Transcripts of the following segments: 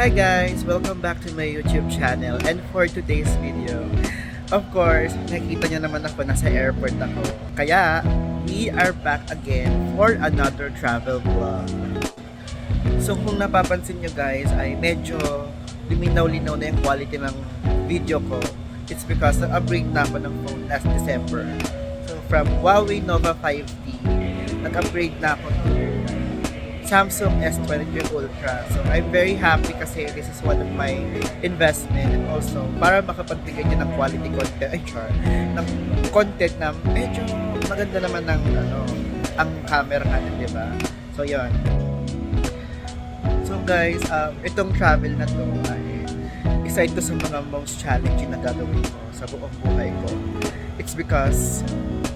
Hi guys! Welcome back to my YouTube channel, and for today's video, of course, nakita niyo naman ako, nasa airport ako. Kaya, we are back again for another travel vlog. So kung napapansin nyo guys, ay medyo liminaw-linaw na yung quality ng video ko. It's because nag-upgrade na ako ng phone last December. So from Huawei Nova 5T, nag-upgrade na ako to Samsung S23 Ultra. So I'm very happy kasi this is one of my investment, and also para makapagbigay din ng quality content, ng content na medyo maganda naman ng ang camera natin, di ba? So yon. So guys, itong travel na to ay isa ito sa mga most challenging na gagawin ko sa buong buhay ko. It's because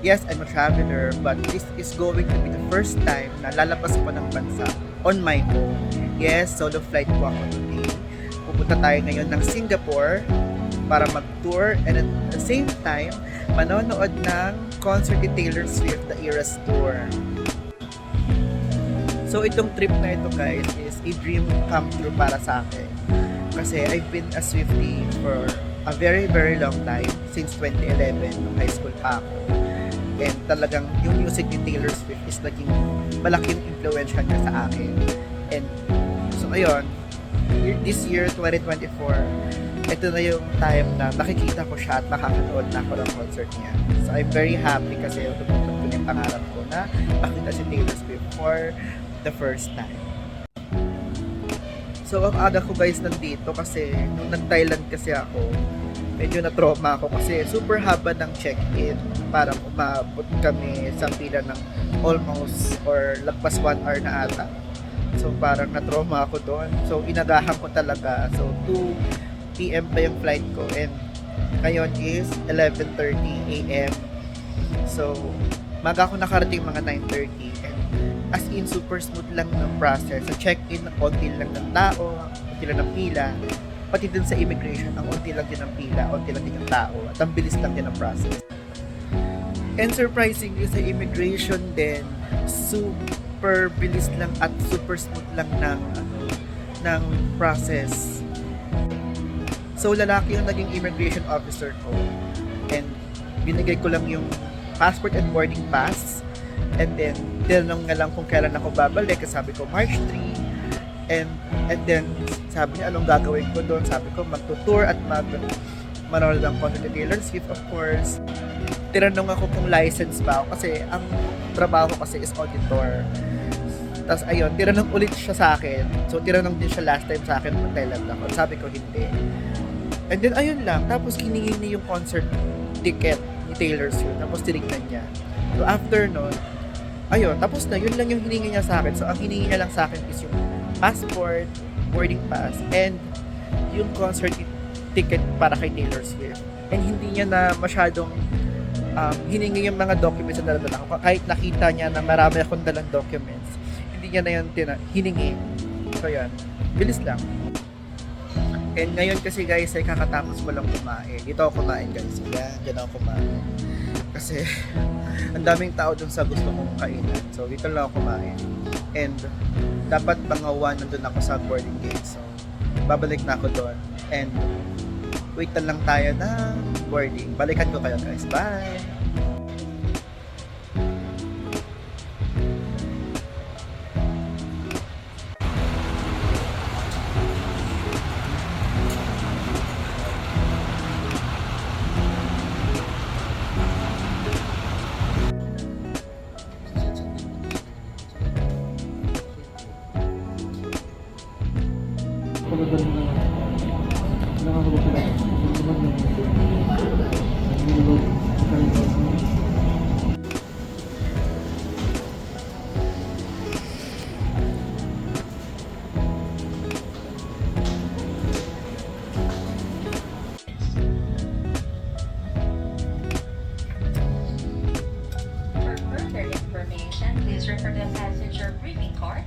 yes, I'm a traveler, but this is going to be the first time na lalabas ko ng bansa on my own. Yes, solo flight ko ako today. Pupunta tayo ngayon ng Singapore para mag-tour, and at the same time, manonood ng concert ni Taylor Swift, The Eras Tour. So itong trip na ito guys is a dream come true para sa akin. Kasi I've been a Swiftie for a very very long time, since 2011 nung high school pa ako. And talagang yung music ni Taylor Swift is naging malaking influensya niya sa akin. And so ayun, this year 2024, ito na yung time na nakikita ko siya at makakanood na ako ng concert niya. So I'm very happy kasi tuputod ko yung pangarap ko na makita si Taylor Swift for the first time. So ang aga ko guys nandito kasi nung nag-Thailand kasi ako, medyo na-trauma ako kasi super haba ng check-in para umabot kami sa pila ng almost or lagpas 1 hour na ata. So parang na-trauma ako doon. So inagahan ko talaga. So 2 PM pa yung flight ko, and ngayon is 11:30 AM. So maga ako nakarating mga 9:30, and as in super smooth lang ng process. Sa check-in, konti lang ng tao, konti lang ng pila. Pati din sa immigration, ang unti lang din ng pila, unti lang din ng tao, at ang bilis lang din ng process. And surprisingly sa immigration din, super bilis lang at super smooth lang ng process. So lalaki yung naging immigration officer ko, and binigay ko lang yung passport and boarding pass, and then tinanong nga lang kung kailan ako babalik. Sabi ko March 3, and then sabi niya anong gagawin ko doon. Sabi ko magtutour at manonood ng concert ni Taylor Swift, of course. Tinanong ako kung license ba ako kasi ang trabaho ko kasi is auditor. Tapos ayun, tinanong ulit siya sa akin. So tinanong din siya last time sa akin nung Thailand ako. Sabi ko hindi. And then ayun lang, tapos hiningi niya yung concert ticket ni Taylor Swift. Tapos tinignan niya. So after nun, ayun, tapos na, yun lang yung hiningi niya sa akin. So ang hiningi niya lang sa akin is yung passport, boarding pass, and yung concert ticket para kay Taylor Swift. And hindi niya na masyadong hiningi yung mga documents na dala ko. Kahit nakita niya na marami akong dalang documents, hindi niya na yun hiningi. So yan, bilis lang. And ngayon kasi guys, ay kakatapos ko lang kumain. Dito ako kumain guys. Yan, dyan ako kumain. Kasi ang daming tao dun sa gusto kong kainan. So dito lang ako kumain. And dapat mga 1 nandun ako sa boarding gate. So babalik na ako doon. And waitan lang tayo ng boarding. Balikan ko kayo guys. Bye! For further information, please refer to the passenger briefing card.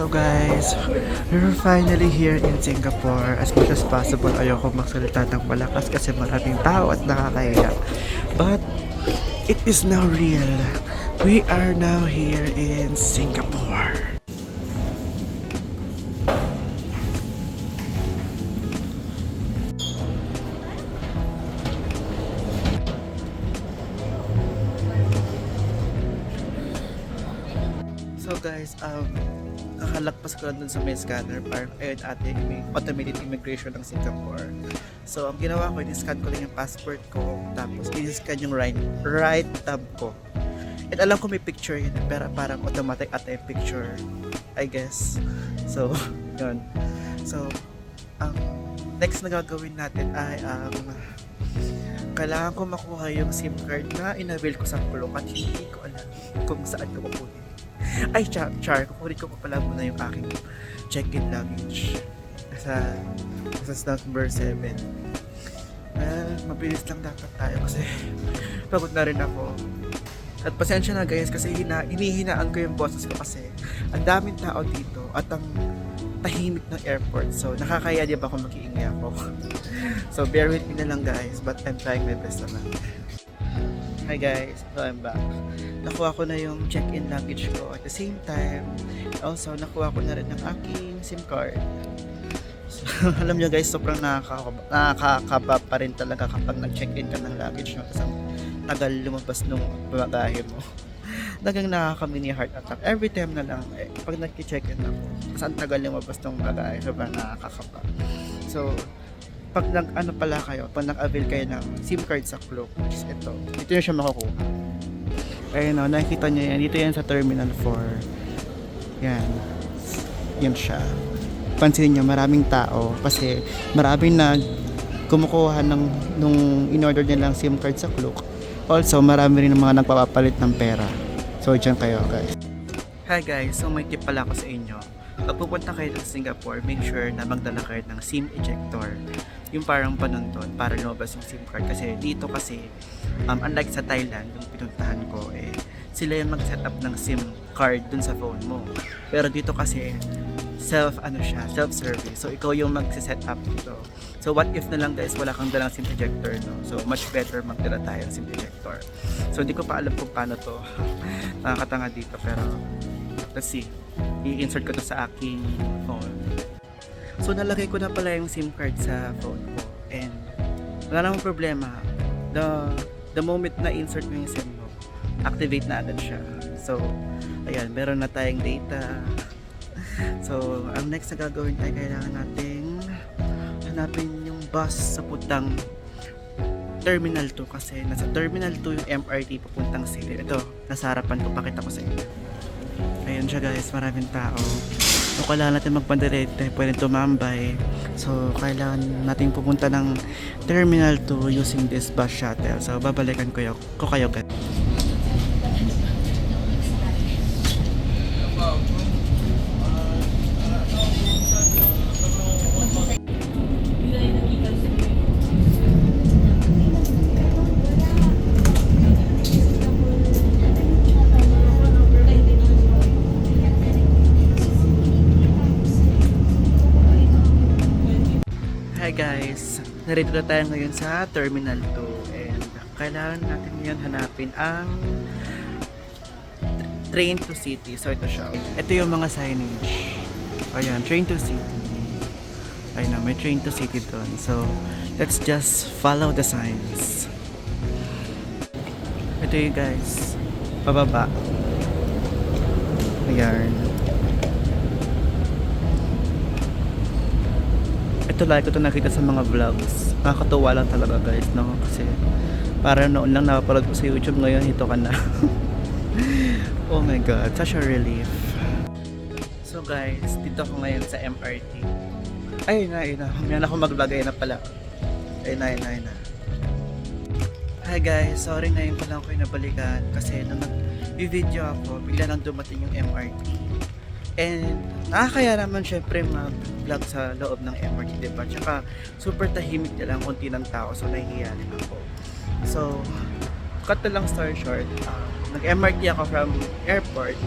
So guys, we're finally here in Singapore. As much as possible, ayoko magsalita ng malakas kasi maraming tao at nakakahiya. But it is now real. We are now here in Singapore. So guys, nakalagpas ko lang dun sa may scanner. Parang ayun ate, may automated immigration ng Singapore. So ang ginawa ko, in-scan ko lang yung passport ko. Tapos in-scan yung right tab ko. And alam ko may picture yun, pero parang automatic at yung picture, I guess. So, yun. So, ang next na gagawin natin ay kailangan ko makuha yung SIM card na in-avail ko sa Klook at hindi ko alam kung saan ko kukunin. Ay, char, kukunin ko pa pala muna yung aking check-in luggage sa number 7. Well, mabilis lang dapat tayo kasi pagod na rin ako. At pasensya na guys kasi hinihinaan ko yung boses ko kasi ang daming tao dito at ang tahimik ng airport. So, nakakaya di ba kung mag-iingay ako? So, bear with me na lang guys, but I'm trying my best naman. Hi guys, so I'm back. Nakuha ko na yung check-in luggage ko. At the same time, also nakuha ko na rin ng aking SIM card. So, alam nyo guys, sobrang nakakaba pa rin talaga kapag nag-check-in ka ng luggage mo. Kasi ang tagal lumabas nung bagahe mo. Nagang nakaka-mini heart attack. Every time na lang, pag nag-check-in ako, kasi ang tagal lumabas nung bagahe, sobrang nakakaba. So, pag pala kayo, pag nag-avail kayo ng SIM card sa Klook, which is ito na siya makukuha. Ayun o, nakikita nyo yan. Dito yan sa Terminal 4. Yan. Yan siya. Pansinin nyo, maraming tao kasi maraming kumukuha nung in-order nilang SIM card sa Klook. Also, marami rin mga nagpapapalit ng pera. So, dyan kayo guys. Hi guys, so may tip pala ako sa inyo. Pag pupunta kayo sa Singapore, make sure na magdala kayo ng SIM ejector. Yung parang panunton para lumabas yung SIM card. Kasi dito kasi, unlike sa Thailand, yung pinuntahan ko, sila yung mag-set up ng SIM card dun sa phone mo. Pero dito kasi, self-service. So, ikaw yung mag-set up dito. So, what if na lang guys, wala kang dalang SIM ejector, no? So, much better magdala tayo ng SIM ejector. So, hindi ko pa alam kung paano to. Nakakatanga dito, pero let's see. I-insert ko to sa aking phone. So, nalagay ko na pala yung SIM card sa phone ko. And, wala namang problema. The moment na insert mo yung SIM mo, activate na agad siya. So, ayan, meron na tayong data. So, ang next na gagawin tayo, kailangan nating hanapin yung bus sa putang Terminal 2 kasi nasa Terminal 2 yung MRT papuntang city. Ito, nasa harapan ko, pakita ko sa inyo. Ayun siya guys, maraming tao. So, kailangan natin magpandirete, pwede tumambay. So, kailangan natin pupunta ng Terminal 2 using this bus shuttle. So, babalikan ko kayo guys. Hi guys, narito na tayo ngayon sa Terminal 2 and kailangan natin ngayon hanapin ang train to city. So ito siya. Ito yung mga signage. Ayan, train to city. Ayun na, may train to city doon. So let's just follow the signs. Ito yung guys, pababa. Ayan. Ito lagi ko ito nakita sa mga vlogs. Nakakatuwa lang talaga guys, no? Kasi parang noon lang napapanood ko sa YouTube, ngayon ito ka na. Oh my god, such a relief. So guys, dito ako ngayon sa MRT. Ayun na. Humiyan ako mag-vlog, ayun na pala. Ayun na. Hi guys, sorry ngayon ko lang kayo nabalikan kasi nung nag-video ako, bigla nang dumating yung MRT. And nakakaya naman syempre mag-vlog sa loob ng MRT, diba? Tsaka super tahimik na lang, konti ng tao, so nahihiya rin ako. So, cut to lang story short, nag-MRT ako from airport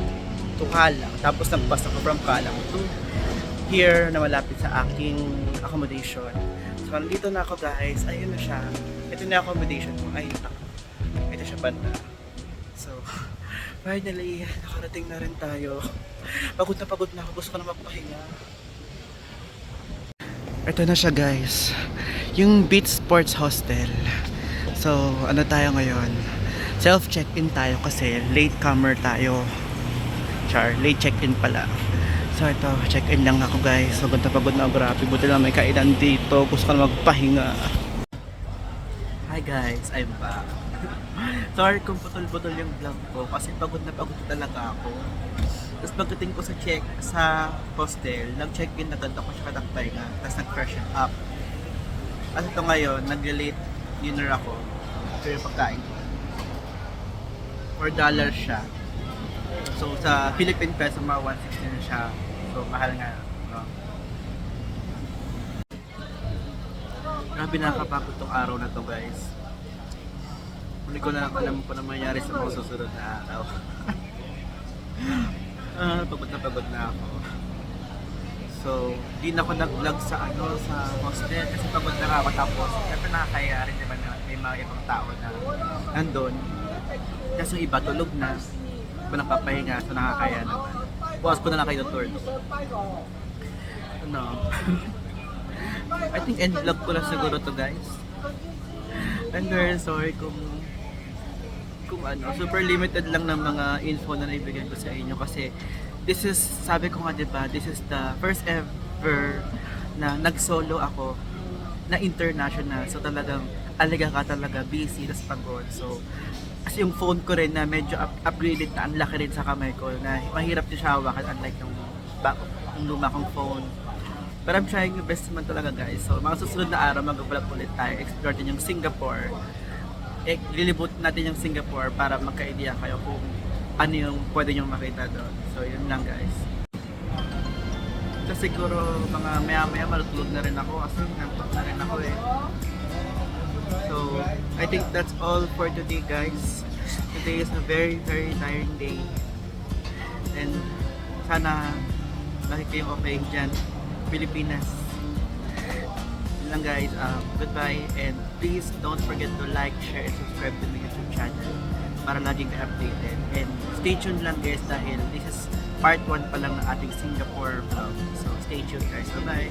to Kalang. Tapos nagpas ako from Kalang to here na malapit sa aking accommodation. So nandito na ako guys. Ayun na siya. Ito na yung accommodation ko. Ayun na. Ito siya banda. So finally, nakarating na rin tayo. Pagod na ako. Gusto ko na magpahinga. Ito na siya guys. Yung Beach Sports Hostel. So ano tayo ngayon? Self-check-in tayo kasi late comer tayo. Late check-in pala. So ito, check-in lang ako guys. So pagod na ako, grabe. Buti lang may kainan dito. Gusto ko na magpahinga. Hi guys, I'm back. Sorry kung putol-putol yung vlog ko kasi pagod na talaga ako. Tapos pagdating ko sa hostel, nag-check-in agad ako siya nagpahinga. Tapos nag-freshen up. At ito ngayon, nag-late dinner ako. Ito yung pagkain ko. $4 siya. So sa Philippine peso, mga 160 na siya. So mahal nga. No? Grabe, nakakapagod tong araw na to guys. Hindi ko na alam po na mangyari sa mga susunod na araw. Pagod na ako. So, di na ako nag-vlog sa hostel kasi pagod na ako. Tapos, syempre nakakaya rin naman na may mga ibang tao na nandun. Kasi yung iba tulog na. Iba nagpapahinga, so nakakaya naman. Bukas ko na lang kayo tour. Ano? I think end vlog ko lang siguro to guys. And very sorry kung super limited lang ng mga info na naibigay ko sa inyo kasi this is, sabi ko nga diba, this is the first ever na nag-solo ako na international. So talagang alaga ka talaga, busy, tas pagod. So kasi yung phone ko rin na medyo upgraded na, ang laki rin sa kamay ko na mahirap din siya hawakan unlike yung luma kong phone. But I'm trying my best naman talaga guys. So mga susunod na araw mag-vlog ulit tayo, explore din yung Singapore. Lilibot natin yung Singapore para magka-idea kayo kung ano yung pwede nyo makita doon. So yun lang guys. So siguro mga maya-maya malutulog na rin ako kasi nantok na rin ako eh. So I think that's all for today guys. Today is a very tiring day. And sana lagi kayong okay dyan, Pilipinas. Yun lang guys, goodbye and please don't forget to like, share, and subscribe to my YouTube channel para laging ka updated. And stay tuned lang guys dahil this is part 1 pa lang ng ating Singapore vlog. So stay tuned guys, bye bye!